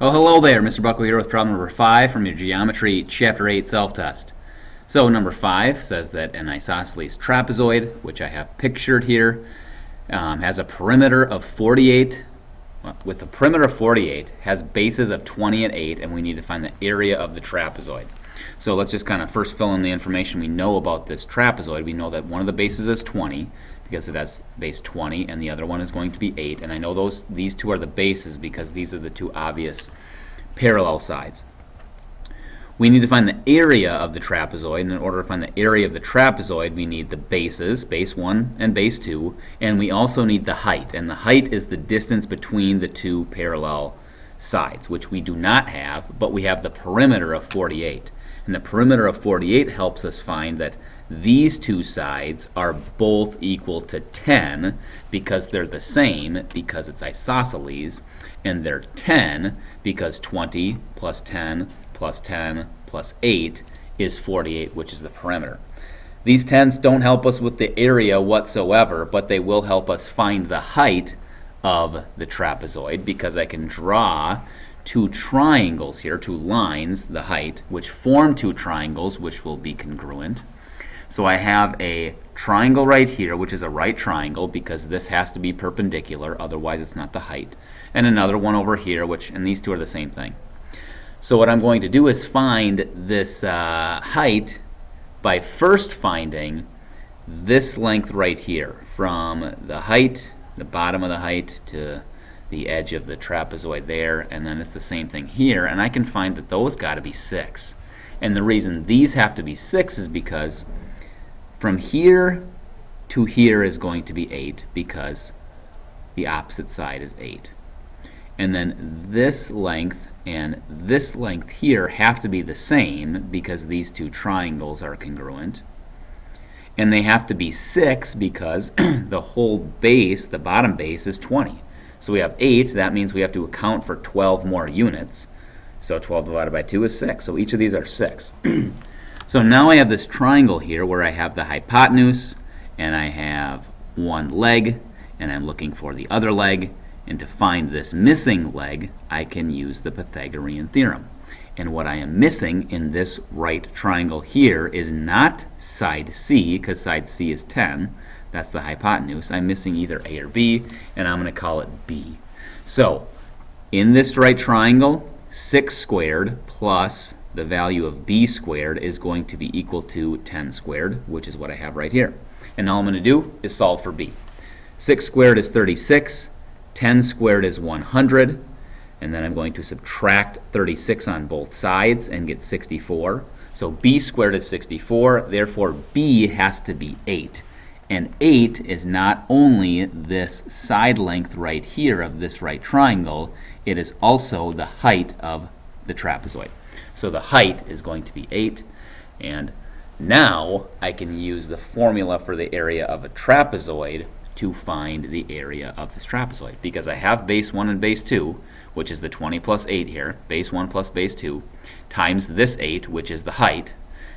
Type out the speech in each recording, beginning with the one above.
Oh, hello there. Mr. Buckle here with problem number 5 from your Geometry Chapter 8 self-test. So number 5 says that an isosceles trapezoid, which I have pictured here, has a perimeter of 48, with a perimeter of 48, has bases of 20 and 8, and we need to find the area of the trapezoid. So let's just kind of first fill in the information we know about this trapezoid. We know that one of the bases is 20, because it has base 20, and the other one is going to be 8. And I know these two are the bases because these are the two obvious parallel sides. We need to find the area of the trapezoid, and in order to find the area of the trapezoid, we need the bases, base 1 and base 2, and we also need the height. And the height is the distance between the two parallel sides, which we do not have, but we have the perimeter of 48. And the perimeter of 48 helps us find that these two sides are both equal to 10 because they're the same, because it's isosceles, and they're 10 because 20 plus 10 plus 10 plus 8 is 48, which is the perimeter. These 10s don't help us with the area whatsoever, but they will help us find the height of the trapezoid, because I can draw two triangles here, two lines, the height, which form two triangles, which will be congruent. So I have a triangle right here, which is a right triangle, because this has to be perpendicular, otherwise it's not the height. And another one over here, and these two are the same thing. So what I'm going to do is find this height by first finding this length right here, from the height, the bottom of the height, to the edge of the trapezoid there, and then it's the same thing here, and I can find that those got to be 6. And the reason these have to be 6 is because from here to here is going to be 8, because the opposite side is 8. And then this length and this length here have to be the same, because these two triangles are congruent. And they have to be 6 because the whole base, the bottom base, is 20. So we have 8, that means we have to account for 12 more units. So 12 divided by 2 is 6. So each of these are 6. So now I have this triangle here where I have the hypotenuse, and I have one leg, and I'm looking for the other leg. And to find this missing leg, I can use the Pythagorean theorem. And what I am missing in this right triangle here is not side C, because side C is 10. That's the hypotenuse. I'm missing either A or B, and I'm going to call it B. So in this right triangle, 6 squared plus the value of B squared is going to be equal to 10 squared, which is what I have right here. And all I'm going to do is solve for B. 6 squared is 36, 10 squared is 100, and then I'm going to subtract 36 on both sides and get 64. So B squared is 64, therefore B has to be 8. And 8 is not only this side length right here of this right triangle, it is also the height of the trapezoid. So the height is going to be 8, and now I can use the formula for the area of a trapezoid to find the area of this trapezoid, because I have base 1 and base 2, which is the 20 plus 8 here, base 1 plus base 2, times this 8, which is the height,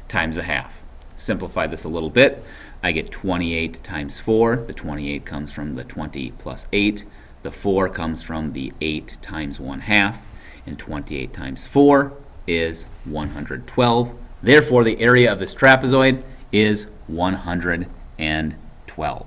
times a half. Simplify this a little bit. I get 28 times 4. The 28 comes from the 20 plus 8. The 4 comes from the 8 times 1/2. And 28 times 4 is 112. Therefore, the area of this trapezoid is 112.